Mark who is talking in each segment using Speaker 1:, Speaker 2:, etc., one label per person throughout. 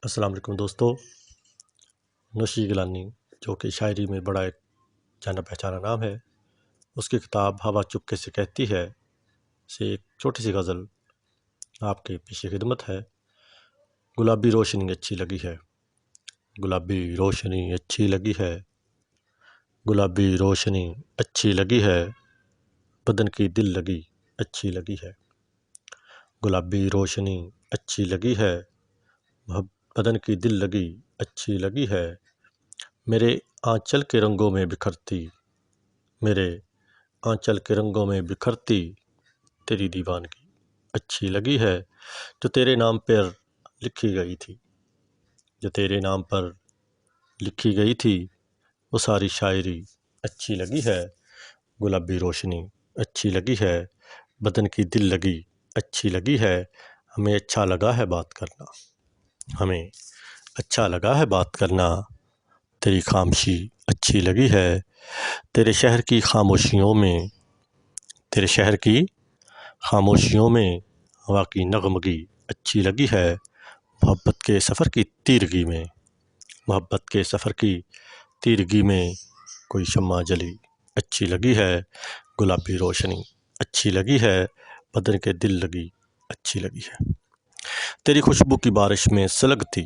Speaker 1: अस्सलाम वालेकुम दोस्तों। नोशी गिलानी जो कि शायरी में बड़ा एक जाना पहचाना नाम है, उसकी किताब हवा चुपके से कहती है से एक छोटी सी गज़ल आपके पीछे खिदमत है। गुलाबी रोशनी अच्छी लगी है, गुलाबी रोशनी अच्छी लगी है, गुलाबी रोशनी अच्छी लगी है, बदन की दिल लगी अच्छी लगी है। गुलाबी रोशनी अच्छी लगी है, बदन की दिल लगी अच्छी लगी है। मेरे आंचल के रंगों में बिखरती, मेरे आंचल के रंगों में बिखरती तेरी दीवानगी अच्छी लगी है। जो तेरे नाम पर लिखी गई थी, जो तेरे नाम पर लिखी गई थी, वो सारी शायरी अच्छी लगी है। गुलाबी रोशनी अच्छी लगी है, बदन की दिल लगी अच्छी लगी है। हमें अच्छा लगा है बात करना, हमें अच्छा लगा है बात करना, तेरी खामोशी अच्छी लगी है। तेरे शहर की खामोशियों में, तेरे शहर की खामोशियों में हवा की नगमगी अच्छी लगी है। मोहब्बत के सफ़र की तीरगी में, मोहब्बत के सफ़र की तीरगी में कोई शम्मा जली अच्छी लगी है। गुलाबी रोशनी अच्छी लगी है, बदन के दिल लगी अच्छी लगी है। तेरी खुशबू की बारिश में सुलगती,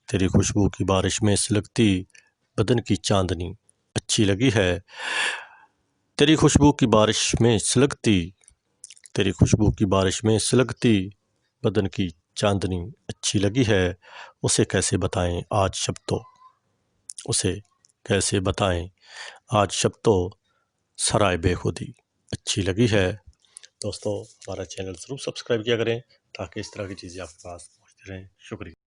Speaker 1: तेरी खुशबू की बारिश में सुलगती बदन की चांदनी अच्छी लगी है। तेरी खुशबू की बारिश में सुलगती, तेरी खुशबू की बारिश में सुलगती बदन की चांदनी अच्छी लगी है। उसे कैसे बताएं आज शब तो, उसे कैसे बताएं आज शब तो सराय बेखुदी अच्छी लगी है। दोस्तों, हमारा चैनल ज़रूर सब्सक्राइब किया करें ताकि इस तरह की चीज़ें आपके पास पहुँचती रहें। शुक्रिया।